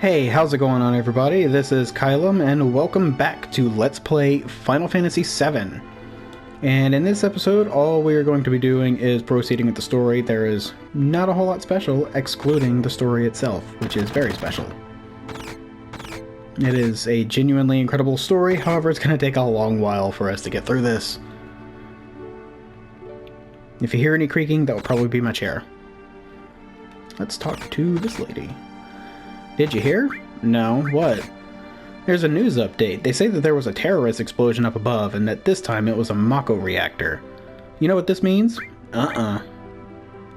Hey, how's it going on everybody? This is Kylum and welcome back to Let's Play Final Fantasy VII. And in this episode, all we're going to be doing is proceeding with the story. There is not a whole lot special, excluding the story itself, which is very special. It is a genuinely incredible story, however it's going to take a long while for us to get through this. If you hear any creaking, that will probably be my chair. Let's talk to this lady. Did you hear? No, what? There's a news update. They say that there was a terrorist explosion up above, and that this time it was a Mako reactor. You know what this means?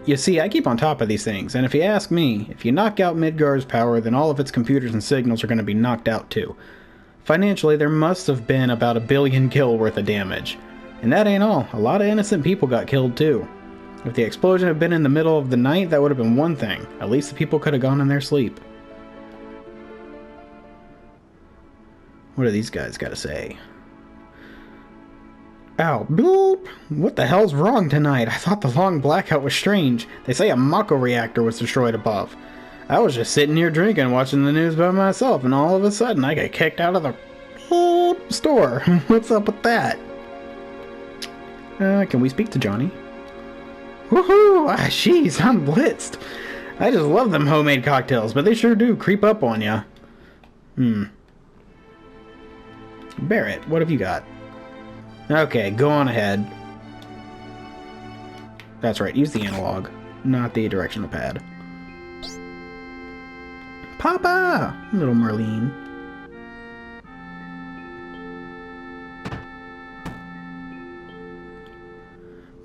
You see, I keep on top of these things, and if you ask me, if you knock out Midgar's power, then all of its computers and signals are going to be knocked out too. Financially, there must have been about 1 billion gil worth of damage. And that ain't all. A lot of innocent people got killed too. If the explosion had been in the middle of the night, that would have been one thing. At least the people could have gone in their sleep. What do these guys got to say? Ow, bloop! What the hell's wrong tonight? I thought the long blackout was strange. They say a Mako reactor was destroyed above. I was just sitting here drinking, watching the news by myself, and all of a sudden I get kicked out of the whole store. What's up with that? Can we speak to Johnny? Woohoo! Ah, jeez, I'm blitzed. I just love them homemade cocktails, but they sure do creep up on ya. Barrett, what have you got? Okay, go on ahead. That's right, use the analog, not the directional pad. Papa! Little Marlene.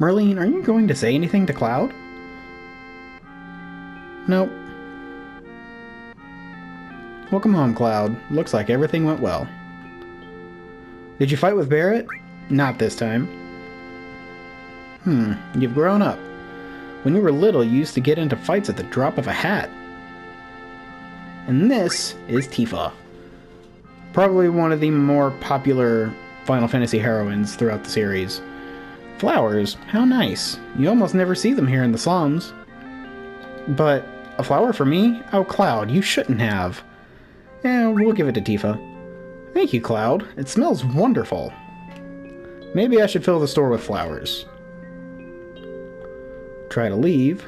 Marlene, are you going to say anything to Cloud? Nope. Welcome home, Cloud. Looks like everything went well. Did you fight with Barrett? Not this time. You've grown up. When you were little, you used to get into fights at the drop of a hat. And this is Tifa. Probably one of the more popular Final Fantasy heroines throughout the series. Flowers, how nice. You almost never see them here in the slums. But a flower for me? Oh, Cloud, you shouldn't have. Yeah, we'll give it to Tifa. Thank you, Cloud. It smells wonderful. Maybe I should fill the store with flowers. Try to leave.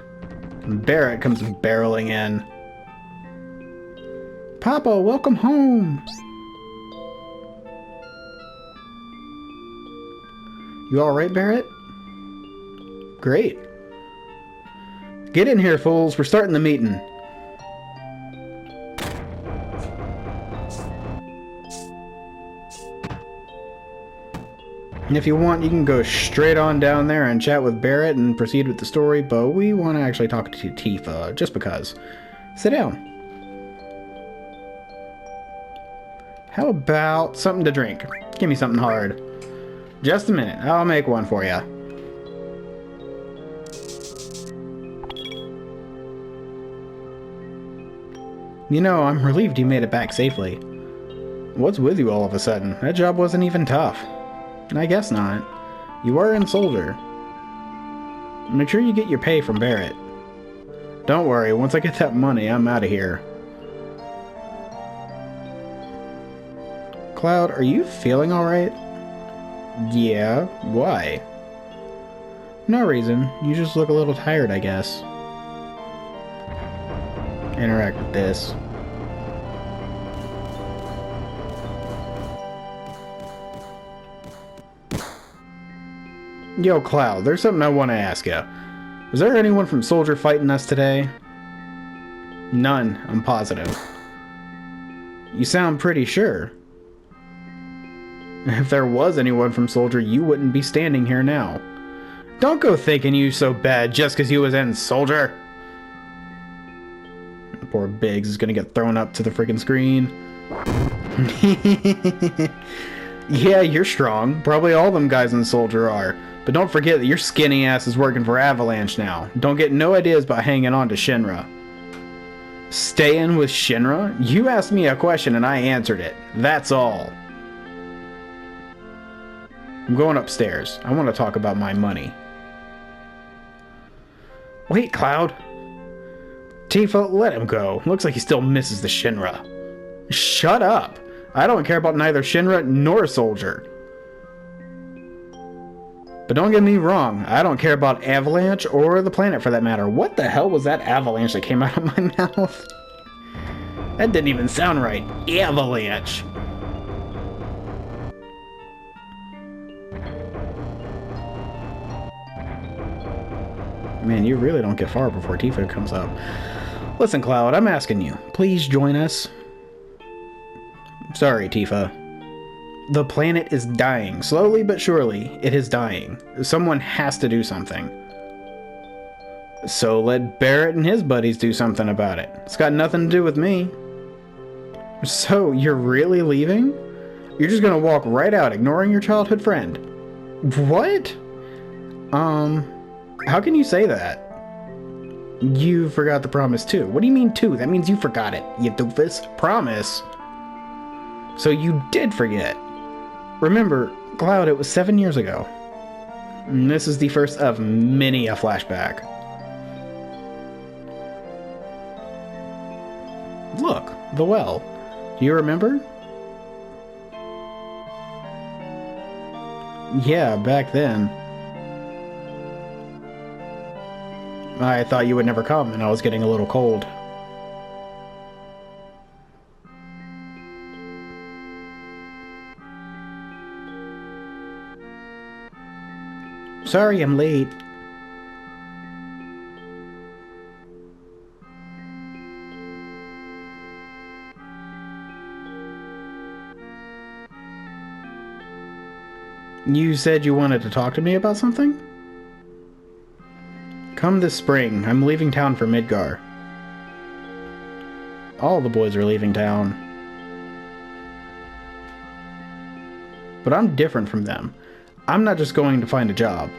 And Barrett comes barreling in. Papa, welcome home! You alright, Barrett? Great. Get in here, fools. We're starting the meeting. And if you want, you can go straight on down there and chat with Barrett and proceed with the story, but we want to actually talk to Tifa, just because. Sit down. How about something to drink? Give me something hard. Just a minute, I'll make one for you. You know, I'm relieved you made it back safely. What's with you all of a sudden? That job wasn't even tough. I guess not. You are in Soldier. Make sure you get your pay from Barrett. Don't worry, once I get that money, I'm out of here. Cloud, are you feeling alright? Yeah, why? No reason. You just look a little tired, I guess. Interact with this. Yo, Cloud, there's something I want to ask you. Was there anyone from Soldier fighting us today? None, I'm positive. You sound pretty sure. If there was anyone from Soldier, you wouldn't be standing here now. Don't go thinking you so bad just because you was in Soldier. Poor Biggs is gonna get thrown up to the freaking screen. Yeah, you're strong. Probably all them guys in Soldier are. But don't forget that your skinny ass is working for Avalanche now. Don't get no ideas about hanging on to Shinra. Staying with Shinra? You asked me a question and I answered it. That's all. I'm going upstairs. I want to talk about my money. Wait, Cloud. Tifa, let him go. Looks like he still misses the Shinra. Shut up. I don't care about neither Shinra nor Soldier. But don't get me wrong, I don't care about Avalanche or the planet for that matter. What the hell was that avalanche that came out of my mouth? That didn't even sound right. Avalanche. Man, you really don't get far before Tifa comes up. Listen, Cloud, I'm asking you. Please join us. Sorry, Tifa. The planet is dying. Slowly but surely, it is dying. Someone has to do something. So let Barrett and his buddies do something about it. It's got nothing to do with me. So, you're really leaving? You're just gonna walk right out, ignoring your childhood friend? What? How can you say that? You forgot the promise too. What do you mean too? That means you forgot it, you doofus. Promise? So you did forget. Remember, Cloud, it was 7 years ago. And this is the first of many a flashback. Look, the well. Do you remember? Yeah, back then. I thought you would never come, and I was getting a little cold. Sorry, I'm late. You said you wanted to talk to me about something? Come this spring. I'm leaving town for Midgar. All the boys are leaving town. But I'm different from them. I'm not just going to find a job.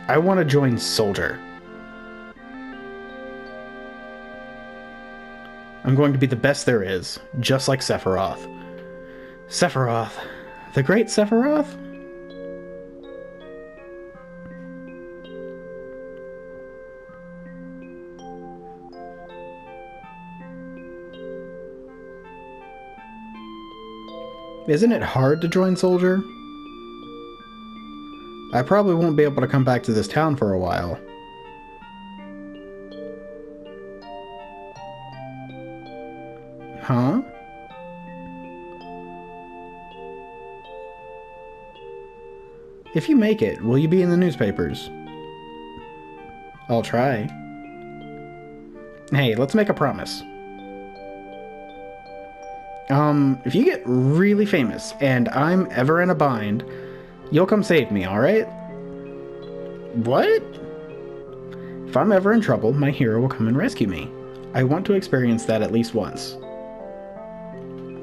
I want to join Soldier. I'm going to be the best there is, just like Sephiroth. Sephiroth. The great Sephiroth? Isn't it hard to join Soldier? I probably won't be able to come back to this town for a while. Huh? If you make it, will you be in the newspapers? I'll try. Hey, let's make a promise. If you get really famous and I'm ever in a bind, you'll come save me, alright? What? If I'm ever in trouble, my hero will come and rescue me. I want to experience that at least once.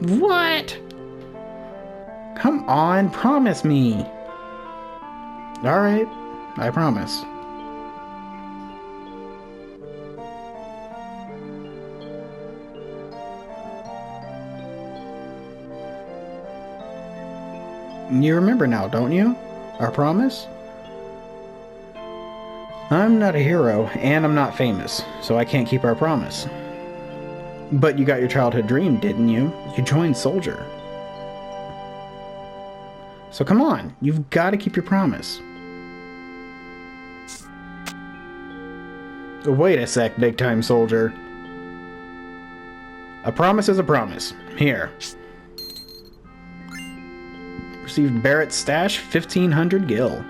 What? Come on, promise me. Alright, I promise. You remember now, don't you? Our promise? I'm not a hero, and I'm not famous, so I can't keep our promise. But you got your childhood dream, didn't you? You joined Soldier. So come on, you've got to keep your promise. Wait a sec, big-time Soldier. A promise is a promise. Here. Received Barrett's stash, 1,500 gil.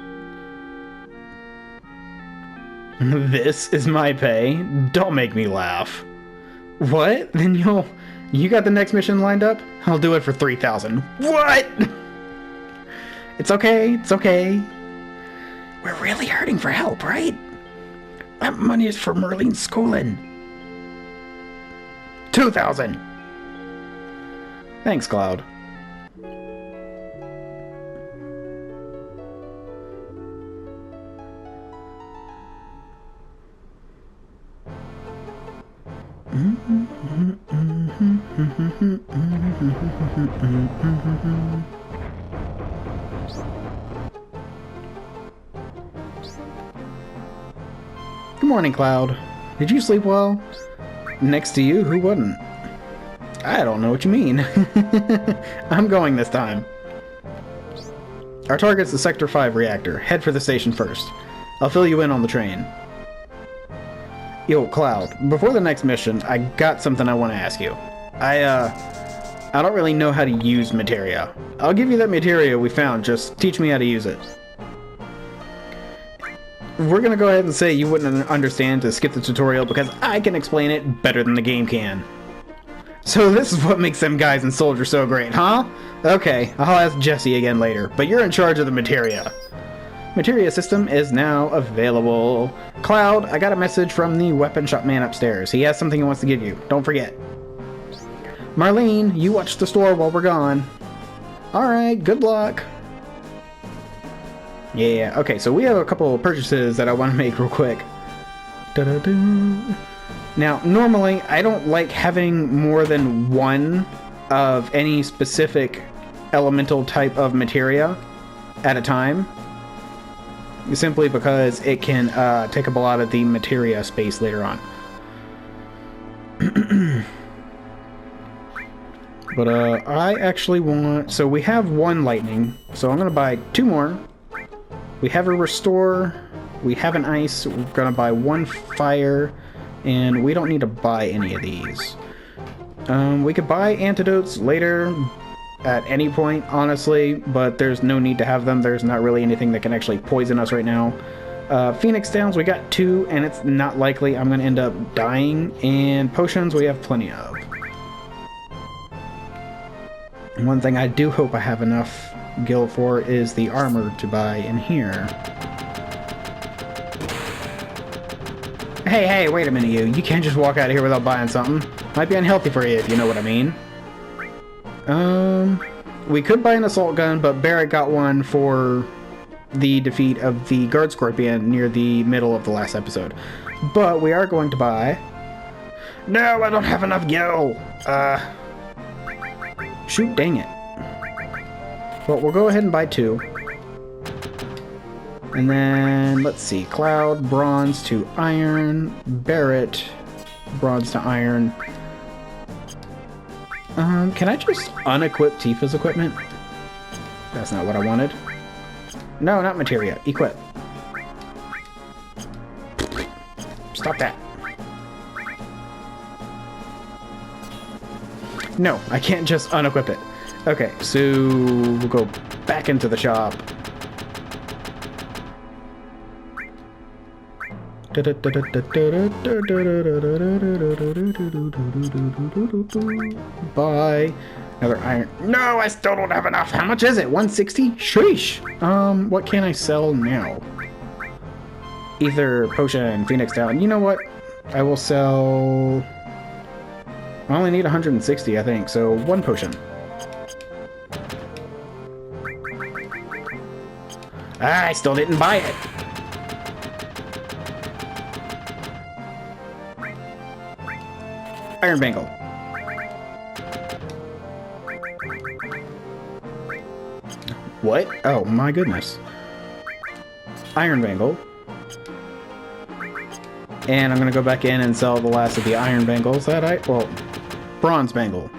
This is my pay? Don't make me laugh. What? Then you got the next mission lined up? I'll do it for 3,000. What? It's okay, it's okay. We're really hurting for help, right? That money is for Merlin's schooling. 2,000. Thanks, Cloud. Good morning, Cloud. Did you sleep well? Next to you, who wouldn't? I don't know what you mean. I'm going this time. Our target's the Sector 5 reactor. Head for the station first. I'll fill you in on the train. Yo, Cloud, before the next mission, I got something I want to ask you. I don't really know how to use materia. I'll give you that materia we found, just teach me how to use it. We're gonna go ahead and say you wouldn't understand to skip the tutorial because I can explain it better than the game can. So this is what makes them guys in Soldier so great, huh? Okay, I'll ask Jesse again later, but you're in charge of the materia. Materia system is now available. Cloud, I got a message from the weapon shop man upstairs. He has something he wants to give you. Don't forget. Marlene, you watch the store while we're gone. Alright, good luck. Yeah, okay, so we have a couple of purchases that I want to make real quick. Now, normally, I don't like having more than one of any specific elemental type of materia at a time. Simply because it can take up a lot of the materia space later on. But I actually want... So we have one lightning, so I'm going to buy 2 more. We have a restore, we have an ice, we're going to buy 1 fire, and we don't need to buy any of these. We could buy antidotes later at any point, honestly, but there's no need to have them. There's not really anything that can actually poison us right now. Phoenix Downs, we got 2, and it's not likely I'm going to end up dying, and potions we have plenty of. One thing I do hope I have enough gil for is the armor to buy in here. Hey, wait a minute, you can't just walk out of here without buying something. Might be unhealthy for you, if you know what I mean. We could buy an assault gun, but Barrett got one for the defeat of the guard scorpion near the middle of the last episode. But we are going to buy... No, I don't have enough gil! Shoot, dang it. Well, we'll go ahead and buy 2. And then, let's see, Cloud, bronze to iron, Barrett, bronze to iron. Can I just unequip Tifa's equipment? That's not what I wanted. No, not materia. Equip. Stop that. No, I can't just unequip it. Okay, so we'll go back into the shop. Buy another iron. No, I still don't have enough. How much is it? 160? Sheesh. What can I sell now? Either potion, Phoenix Down. You know what? I will sell... I only need 160, I think, so 1 potion. I still didn't buy it. Iron Bangle. What? Oh my goodness. Iron Bangle. And I'm gonna go back in and sell the last of the Iron Bangles that well, Bronze Bangle.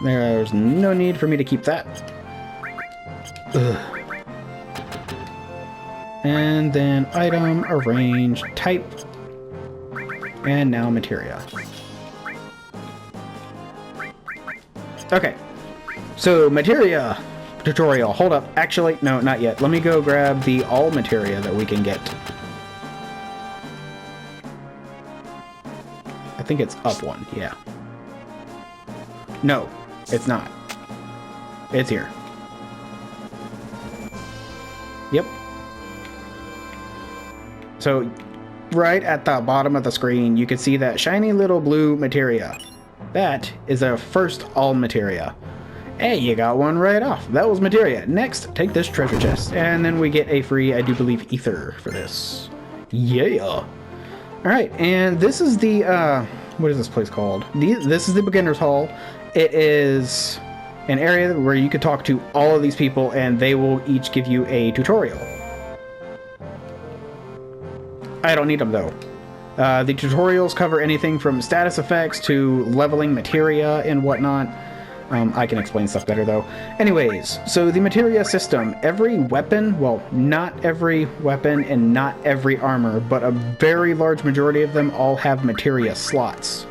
There's no need for me to keep that. Ugh. And then item, arrange, type, and now materia. Okay, so materia tutorial. Hold up, actually, no, not yet. Let me go grab the all materia that we can get. I think it's up 1, yeah. No, it's not. It's here. Yep. So, right at the bottom of the screen, you can see that shiny little blue materia. That is our first all materia. Hey, you got one right off. That was materia. Next, take this treasure chest. And then we get a free, I do believe, ether for this. Yeah. Alright, and this is the, what is this place called? This is the Beginner's Hall. It is an area where you can talk to all of these people and they will each give you a tutorial. I don't need them though. The tutorials cover anything from status effects to leveling materia and whatnot. I can explain stuff better though. Anyways, so the materia system, every weapon, well, not every weapon and not every armor, but a very large majority of them all have materia slots.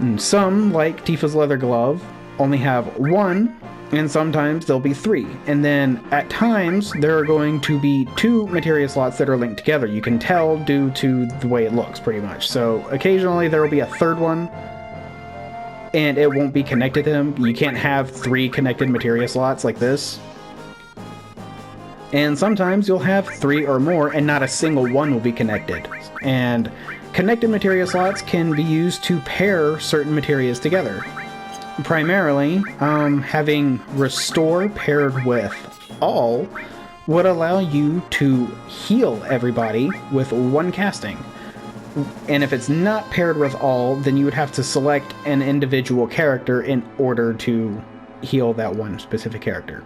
And some, like Tifa's leather glove, only have one, and sometimes there'll be three. And then at times there are going to be two materia slots that are linked together. You can tell due to the way it looks pretty much. So occasionally there will be a third one and it won't be connected to them. You can't have three connected materia slots like this. And sometimes you'll have three or more and not a single one will be connected. And connected materia slots can be used to pair certain materias together. Primarily, having Restore paired with All would allow you to heal everybody with one casting. And if it's not paired with All, then you would have to select an individual character in order to heal that one specific character.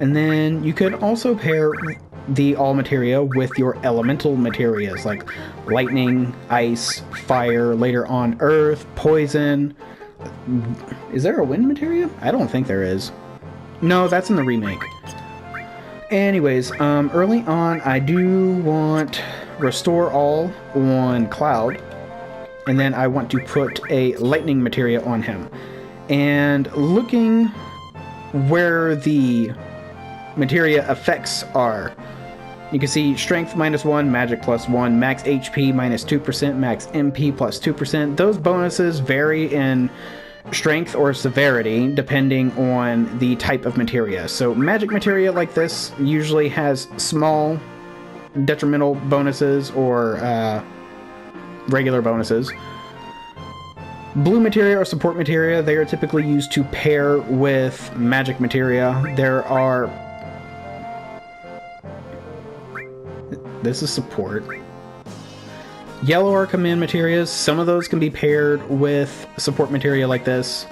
And then you could also pair the All materia with your elemental materias like lightning, ice, fire, later on earth, poison. Is there a wind materia? I don't think there is. No, that's in the remake. Anyways, early on I do want Restore All on Cloud, and then I want to put a lightning materia on him. And looking where the materia effects are, you can see strength -1, magic +1, max HP -2%, max MP +2%. Those bonuses vary in strength or severity depending on the type of materia. So magic materia like this usually has small detrimental bonuses or regular bonuses. Blue materia or support materia, they are typically used to pair with magic materia. There are... This is support. Yellow are command materias. Some of those can be paired with support materia like this.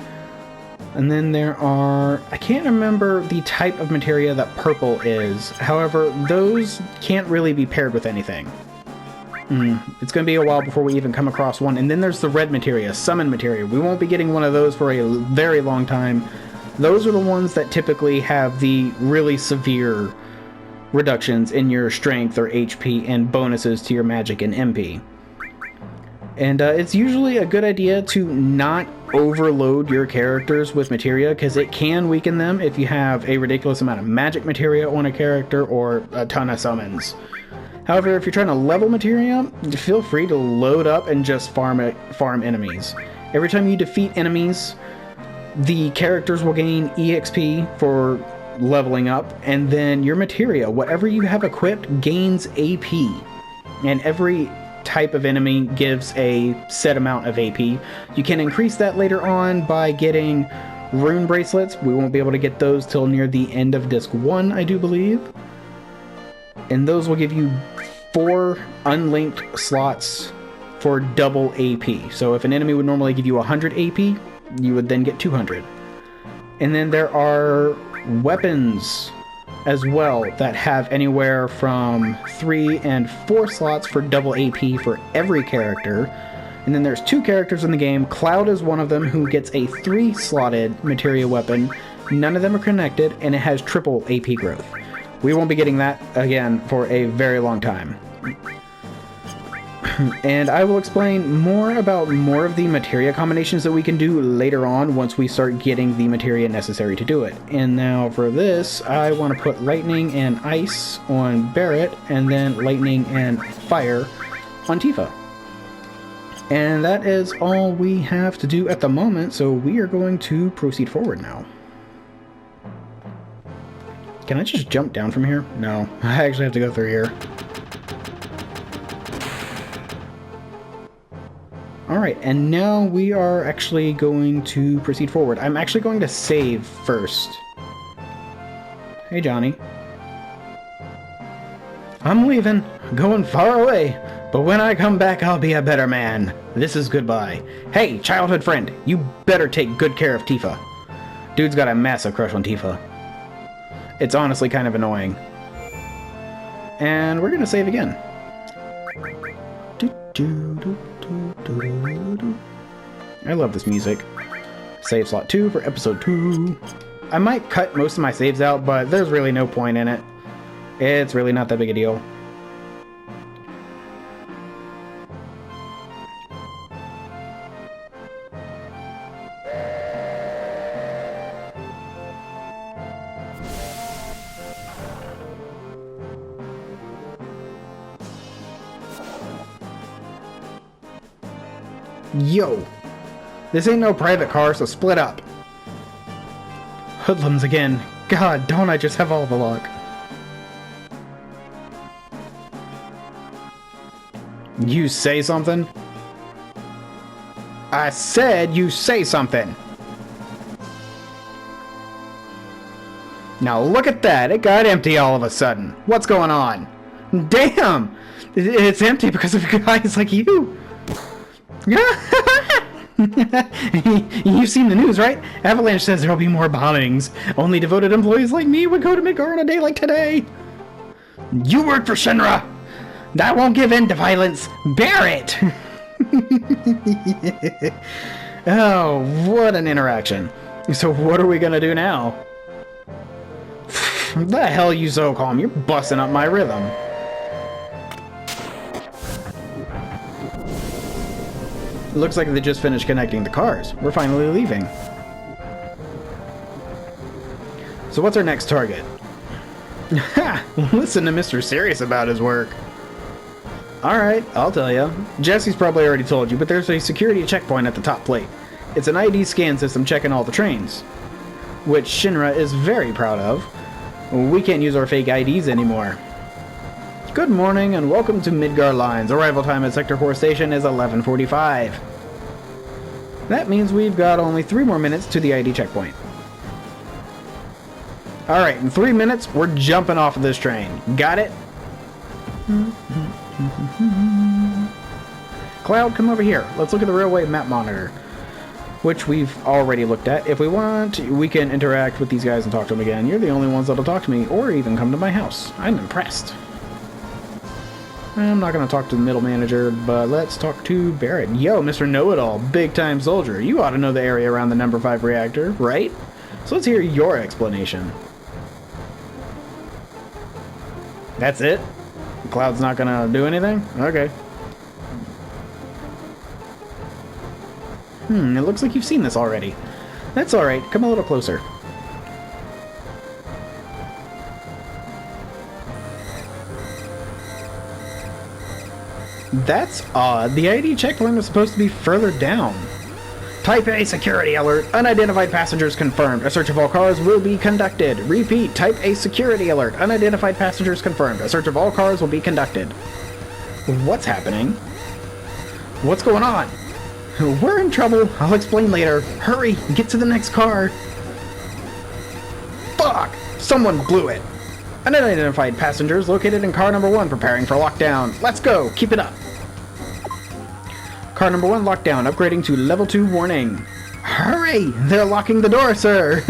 And then there are... I can't remember the type of materia that purple is. However, those can't really be paired with anything. It's going to be a while before we even come across one. And then there's the red materia, summon materia. We won't be getting one of those for a very long time. Those are the ones that typically have the really severe reductions in your strength or HP and bonuses to your magic and MP. And it's usually a good idea to not overload your characters with materia, because it can weaken them if you have a ridiculous amount of magic materia on a character or a ton of summons. However, if you're trying to level materia, feel free to load up and just farm enemies. Every time you defeat enemies, the characters will gain EXP for leveling up, and then your materia, whatever you have equipped, gains AP. And every type of enemy gives a set amount of AP. You can increase that later on by getting rune bracelets. We won't be able to get those till near the end of disc 1, I do believe. And those will give you 4 unlinked slots for double AP. So if an enemy would normally give you 100 AP, you would then get 200. And then there are weapons as well that have anywhere from 3 and 4 slots for double AP for every character. And then there's 2 characters in the game. Cloud is one of them, who gets a 3-slotted materia weapon. None of them are connected, and it has triple AP growth. We won't be getting that again for a very long time. And I will explain more about more of the materia combinations that we can do later on once we start getting the materia necessary to do it. And now for this, I want to put lightning and ice on Barret, and then lightning and fire on Tifa. And that is all we have to do at the moment, so we are going to proceed forward now. Can I just jump down from here? No, I actually have to go through here. Alright, and now we are actually going to proceed forward. I'm actually going to save first. Hey, Johnny. I'm leaving, going far away, but when I come back, I'll be a better man. This is goodbye. Hey, childhood friend, you better take good care of Tifa. Dude's got a massive crush on Tifa. It's honestly kind of annoying. And we're gonna save again. I love this music. Save slot 2 for episode 2. I might cut most of my saves out, but there's really no point in it. It's really not that big a deal. Yo! This ain't no private car, so split up. Hoodlums again. God, don't I just have all the luck. You say something? I said you say something! Now look at that, it got empty all of a sudden. What's going on? Damn! It's empty because of guys like you! You've seen the news, right? Avalanche says there'll be more bombings. Only devoted employees like me would go to Midgar on a day like today. You work for Shinra! That won't give in to violence. Bear it! Oh, what an interaction. So what are we gonna do now? The hell you so calm? You're busting up my rhythm. Looks like they just finished connecting the cars. We're finally leaving. So what's our next target? Ha! Listen to Mr. Serious about his work. Alright, I'll tell ya. Jesse's probably already told you, but there's a security checkpoint at the top plate. It's an ID scan system checking all the trains, which Shinra is very proud of. We can't use our fake IDs anymore. Good morning and welcome to Midgar Lines. Arrival time at Sector 4 Station is 11:45. That means we've got only 3 more minutes to the ID checkpoint. Alright, in 3 minutes, we're jumping off of this train. Got it? Cloud, come over here. Let's look at the railway map monitor, which we've already looked at. If we want, we can interact with these guys and talk to them again. You're the only ones that'll talk to me, or even come to my house. I'm impressed. I'm not going to talk to the middle manager, but let's talk to Barrett. Yo, Mr. Know-It-All, big-time soldier. You ought to know the area around the number 5 reactor, right? So let's hear your explanation. That's it? Cloud's not going to do anything? Okay. It looks like you've seen this already. That's alright, come a little closer. That's odd. The ID checkpoint was supposed to be further down. Type A security alert. Unidentified passengers confirmed. A search of all cars will be conducted. Repeat, type A security alert. Unidentified passengers confirmed. A search of all cars will be conducted. What's happening? What's going on? We're in trouble. I'll explain later. Hurry, get to the next car. Fuck! Someone blew it. Unidentified passengers located in car number 1 preparing for lockdown. Let's go. Keep it up. Car number 1 locked down, upgrading to level 2 warning. Hurry! They're locking the door, sir!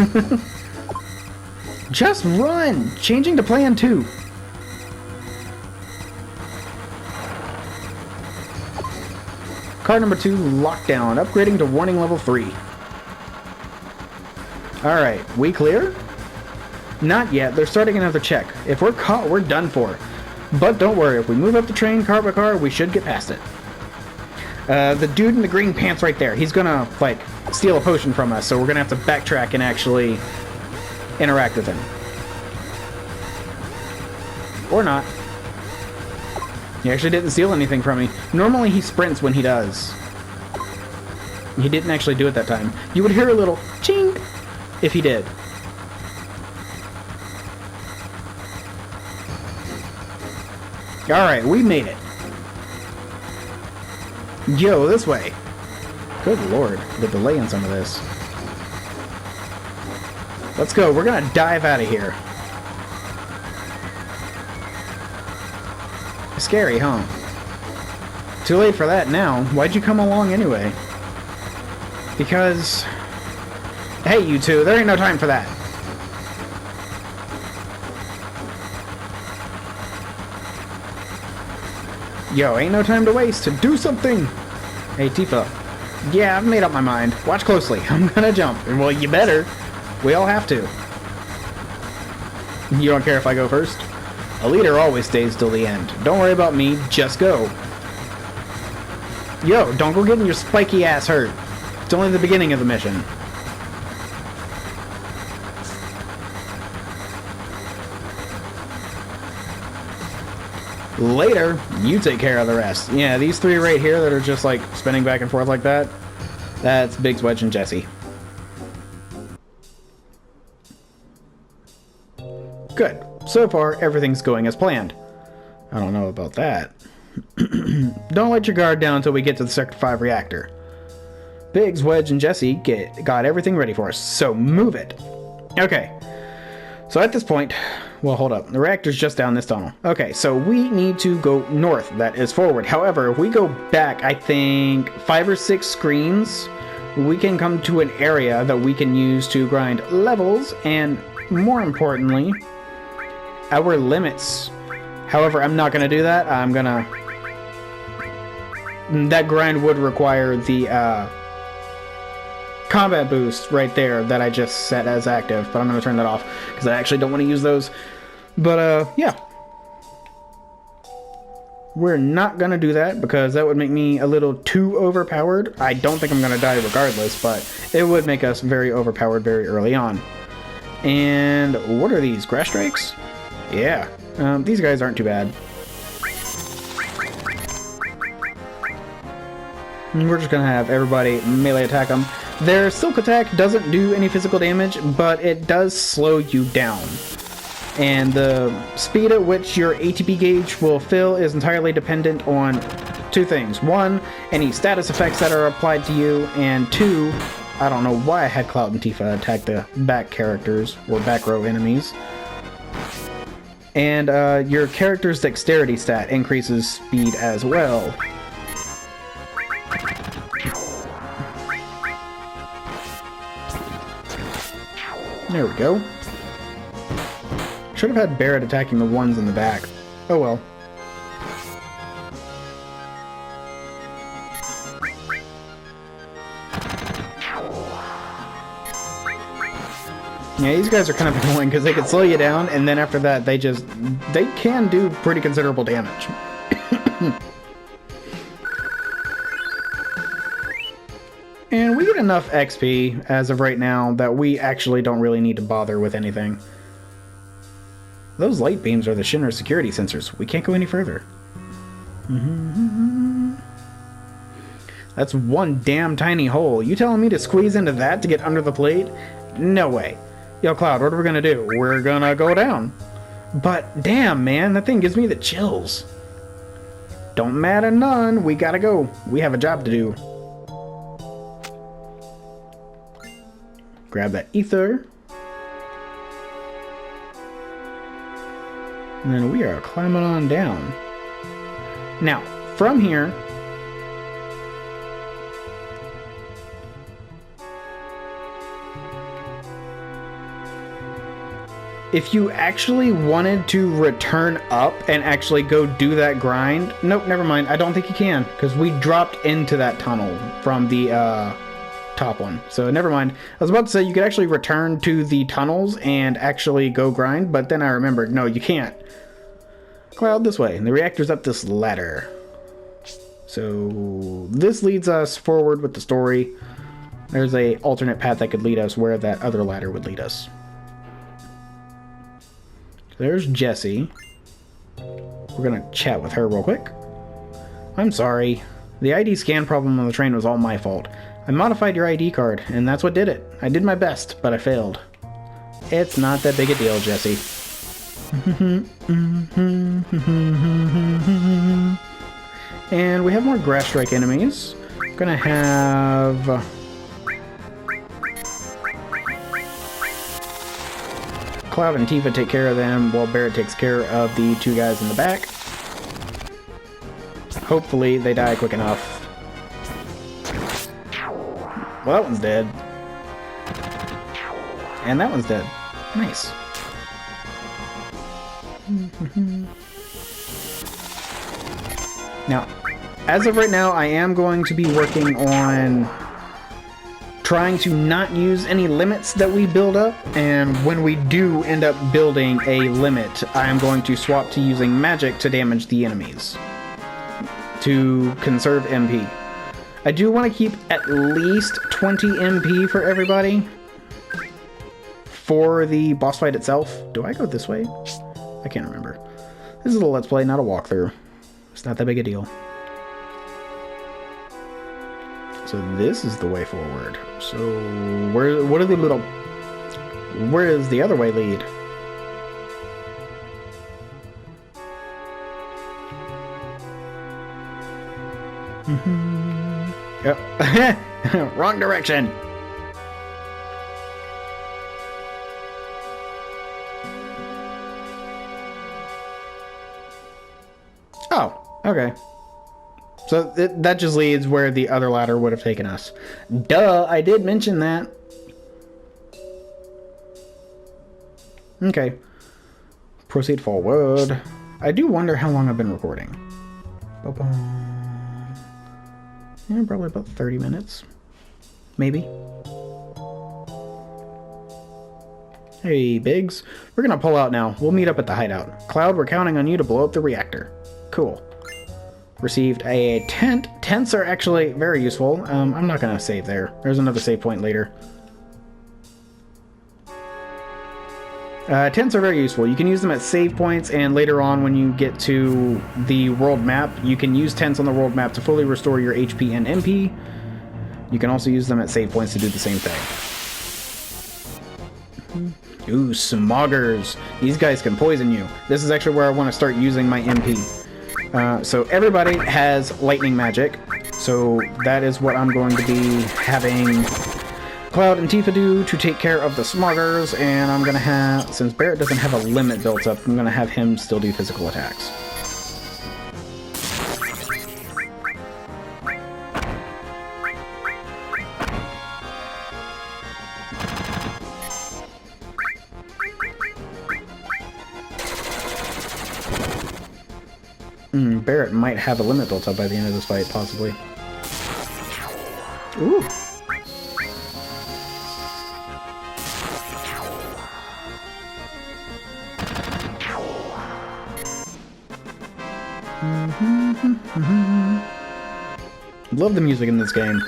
Just run! Changing to plan 2. Car number 2 locked down, upgrading to warning level 3. Alright, we clear? Not yet, they're starting another check. If we're caught, we're done for. But don't worry, if we move up the train car by car, we should get past it. The dude in the green pants right there, he's gonna, like, steal a potion from us, so we're gonna have to backtrack and actually interact with him. Or not. He actually didn't steal anything from me. Normally he sprints when he does. He didn't actually do it that time. You would hear a little ching if he did. Alright, we made it. Yo, this way. Good lord, the delay in some of this. Let's go, we're gonna dive out of here. Scary, huh? Too late for that now. Why'd you come along anyway? Because... Hey, you two, there ain't no time for that. Yo, ain't no time to waste. Do something! Hey, Tifa. Yeah, I've made up my mind. Watch closely. I'm gonna jump. Well, you better. We all have to. You don't care if I go first? A leader always stays till the end. Don't worry about me, just go. Yo, don't go getting your spiky ass hurt. It's only the beginning of the mission. Later, you take care of the rest. Yeah, these three right here that are just like spinning back and forth like that, that's Biggs, Wedge, and Jesse. Good. So far, everything's going as planned. I don't know about that. Don't let your guard down until we get to the Sector 5 reactor. Biggs, Wedge, and Jesse got everything ready for us, so move it. Okay. So at this point... Well, hold up. The reactor's just down this tunnel. Okay, so we need to go north. That is forward. However, if we go back, I think 5 or 6 screens, we can come to an area that we can use to grind levels and, more importantly, our limits. However, I'm not going to do that. I'm going to... That grind would require the combat boost right there that I just set as active, but I'm going to turn that off because I actually don't want to use those. But, yeah. We're not going to do that because that would make me a little too overpowered. I don't think I'm going to die regardless, but it would make us very overpowered very early on. And what are these? Grass strikes? Yeah. These guys aren't too bad. And we're just going to have everybody melee attack them. Their silk attack doesn't do any physical damage, but it does slow you down. And the speed at which your ATP gauge will fill is entirely dependent on 2 things. 1, any status effects that are applied to you, and 2, I don't know why I had Cloud and Tifa attack the back characters, or back row enemies. And your character's dexterity stat increases speed as well. There we go. Should have had Barret attacking the ones in the back. Oh well. Yeah, these guys are kind of annoying because they can slow you down, and then after that, they can do pretty considerable damage. And we get enough XP as of right now that we actually don't really need to bother with anything. Those light beams are the Shinra security sensors. We can't go any further. That's one damn tiny hole. You telling me to squeeze into that to get under the plate? No way. Yo, Cloud, what are we gonna do? We're gonna go down. But damn, man, that thing gives me the chills. Don't matter none. We gotta go. We have a job to do. Grab that ether. And then we are climbing on down. Now, from here, if you actually wanted to return up and actually go do that grind, nope, never mind. I don't think you can, because we dropped into that tunnel from the top one. So never mind. I was about to say you could actually return to the tunnels and actually go grind, but then I remembered, no, you can't. Cloud, this way. And the reactor's up this ladder. So this leads us forward with the story. There's a alternate path that could lead us where that other ladder would lead us. There's Jessie. We're gonna chat with her real quick. I'm sorry. The ID scan problem on the train was all my fault. I modified your ID card, and that's what did it. I did my best, but I failed. It's not that big a deal, Jessie. And we have more grass strike enemies. Gonna have Cloud and Tifa take care of them while Barret takes care of the 2 guys in the back. Hopefully they die quick enough. Well, that one's dead. And that one's dead. Nice. Now, as of right now, I am going to be working on trying to not use any limits that we build up, and when we do end up building a limit, I am going to swap to using magic to damage the enemies to conserve MP. I do want to keep at least 20 MP for everybody for the boss fight itself. Do I go this way? I can't remember. This is a Let's Play, not a walkthrough. It's not that big a deal. So this is the way forward. So where does the other way lead? Yep. Wrong direction. Oh, okay. So that just leads where the other ladder would have taken us. Duh, I did mention that. Okay. Proceed forward. I do wonder how long I've been recording. Yeah, probably about 30 minutes. Maybe. Hey, Biggs. We're gonna pull out now. We'll meet up at the hideout. Cloud, we're counting on you to blow up the reactor. Cool. Received a tent. Tents are actually very useful. I'm not going to save there. There's another save point later. Tents are very useful. You can use them at save points, and later on when you get to the world map, you can use tents on the world map to fully restore your HP and MP. You can also use them at save points to do the same thing. Ooh, smoggers. These guys can poison you. This is actually where I want to start using my MP. So everybody has lightning magic, so that is what I'm going to be having Cloud and Tifa do to take care of the smoggers, and I'm going to have, since Barrett doesn't have a limit built up, I'm going to have him still do physical attacks. Barrett might have a limit built up by the end of this fight, possibly. Ooh. Love the music in this game.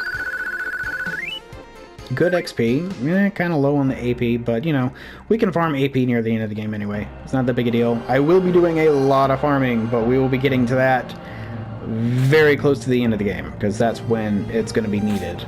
Good XP. Kind of low on the AP, but, you know, we can farm AP near the end of the game anyway. It's not that big a deal. I will be doing a lot of farming, but we will be getting to that very close to the end of the game, because that's when it's going to be needed.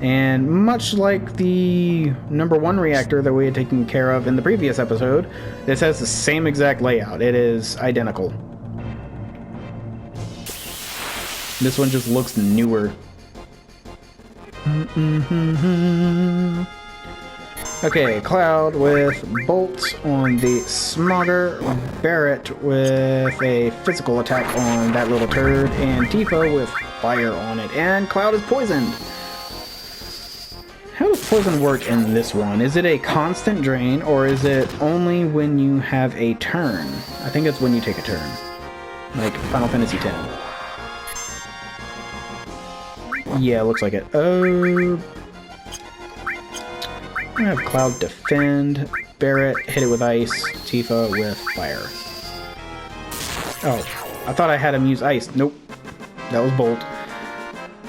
And much like the #1 reactor that we had taken care of in the previous episode, this has the same exact layout. It is identical. This one just looks newer. Okay, Cloud with bolts on the smogger, Barrett with a physical attack on that little turd, and Tifa with fire on it. And Cloud is poisoned. How does poison work in this one? Is it a constant drain, or is it only when you have a turn? I think it's when you take a turn. Like Final Fantasy X. Yeah, looks like it. I'm gonna have Cloud defend, Barrett hit it with ice, Tifa with fire. Oh, I thought I had him use ice. Nope. That was Bolt.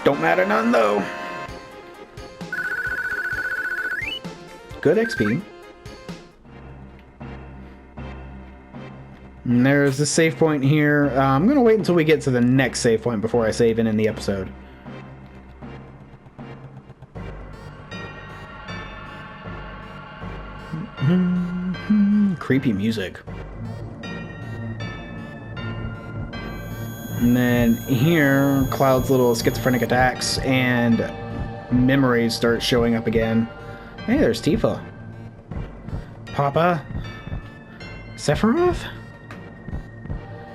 Don't matter none, though. Good XP. And there's the save point here. I'm gonna wait until we get to the next save point before I save in the episode. Creepy music. And then here, Cloud's little schizophrenic attacks and memories start showing up again. Hey, there's Tifa. Papa? Sephiroth?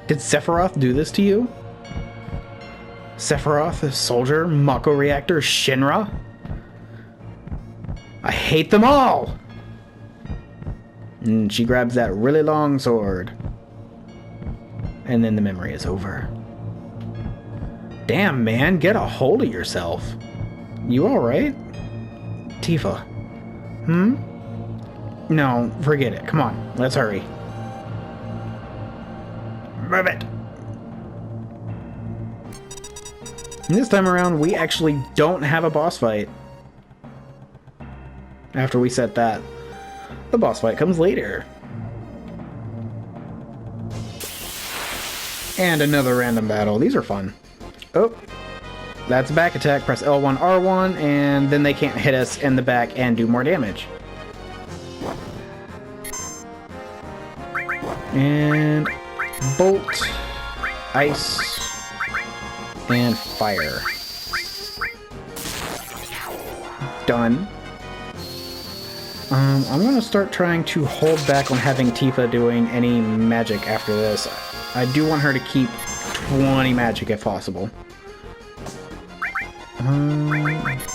Did Sephiroth do this to you? Sephiroth, the soldier, Mako Reactor, Shinra? I hate them all! And she grabs that really long sword. And then the memory is over. Damn, man, get a hold of yourself. You alright? Tifa. No, forget it. Come on, let's hurry. Move it! And this time around, we actually don't have a boss fight. After we set that. The boss fight comes later. And another random battle. These are fun. Oh, that's a back attack. Press L1, R1, and then they can't hit us in the back and do more damage. And bolt, ice, and fire. Done. I'm going to start trying to hold back on having Tifa doing any magic after this. I do want her to keep 20 magic if possible.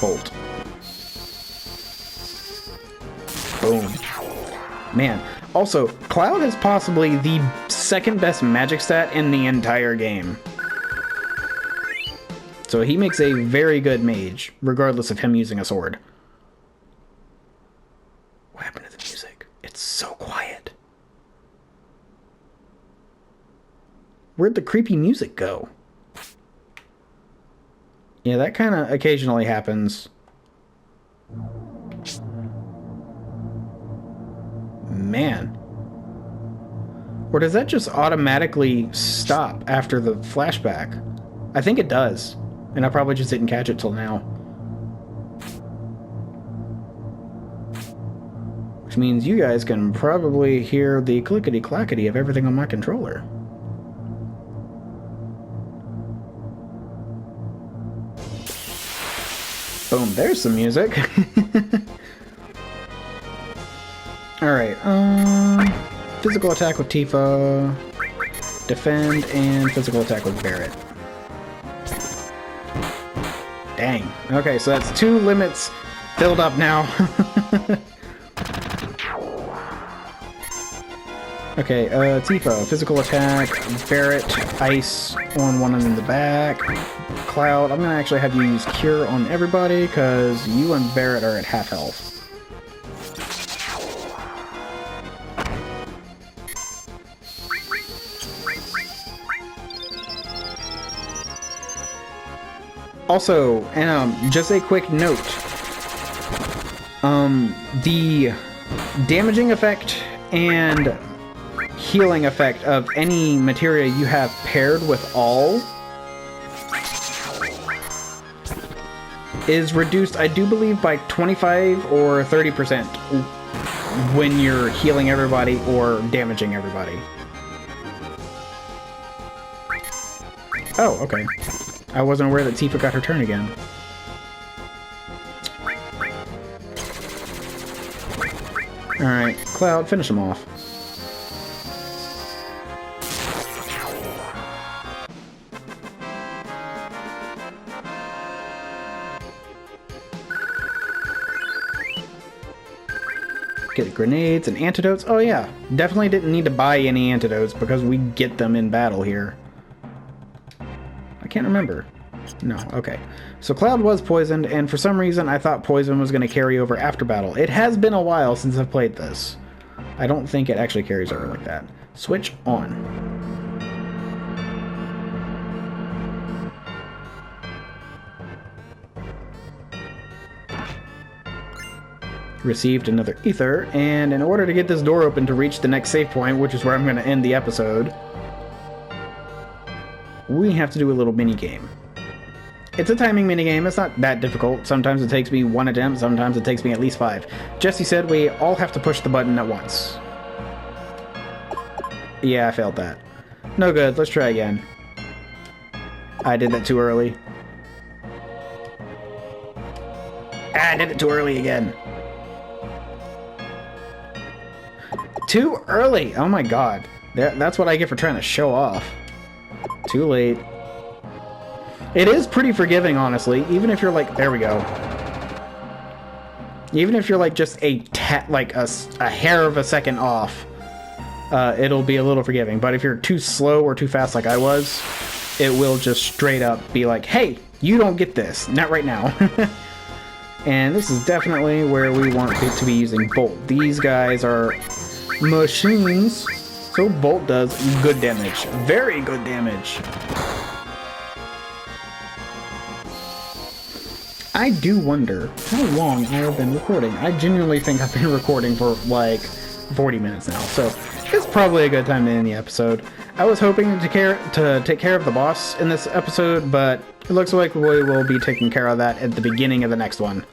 Bolt. Boom. Man. Also, Cloud is possibly the second best magic stat in the entire game. So he makes a very good mage, regardless of him using a sword. What happened to the music? It's so quiet. Where'd the creepy music go? Yeah, that kind of occasionally happens. Man. Or does that just automatically stop after the flashback? I think it does. And I probably just didn't catch it till now. Which means you guys can probably hear the clickety-clackety of everything on my controller. Boom, there's some music. Alright, physical attack with Tifa, defend, and physical attack with Barret. Dang. Okay, so that's 2 limits filled up now. Okay, Tifa, physical attack, Barret, ice on one in the back, Cloud. I'm gonna actually have you use Cure on everybody, because you and Barret are at half health. Also, just a quick note. The damaging effect and healing effect of any materia you have paired with all is reduced, I do believe, by 25 or 30% when you're healing everybody or damaging everybody. Oh, okay. I wasn't aware that Tifa got her turn again. Alright, Cloud, finish him off. Get grenades and antidotes. Oh yeah, definitely didn't need to buy any antidotes because we get them in battle here. I can't remember. No, okay. So Cloud was poisoned, and for some reason I thought poison was going to carry over after battle. It has been a while since I've played this. I don't think it actually carries over like that. Switch on. Received another ether, and in order to get this door open to reach the next save point, which is where I'm going to end the episode, we have to do a little mini game. It's a timing minigame. It's not that difficult. Sometimes it takes me 1 attempt, sometimes it takes me at least 5. Jesse said we all have to push the button at once. Yeah, I failed that. No good. Let's try again. I did that too early. I did it too early again. Too early! Oh my god. That's what I get for trying to show off. Too late. It is pretty forgiving, honestly, even if you're like, there we go. Even if you're like just a hair of a second off, it'll be a little forgiving. But if you're too slow or too fast like I was, it will just straight up be like, hey, you don't get this. Not right now. And this is definitely where we want it to be using Bolt. These guys are machines. So Bolt does good damage. Very good damage. I do wonder how long I have been recording. I genuinely think I've been recording for like 40 minutes now, so it's probably a good time to end the episode. I was hoping to take care of the boss in this episode, but it looks like we will be taking care of that at the beginning of the next one.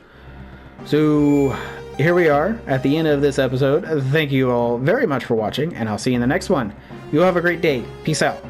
So here we are at the end of this episode. Thank you all very much for watching, and I'll see you in the next one. You all have a great day. Peace out.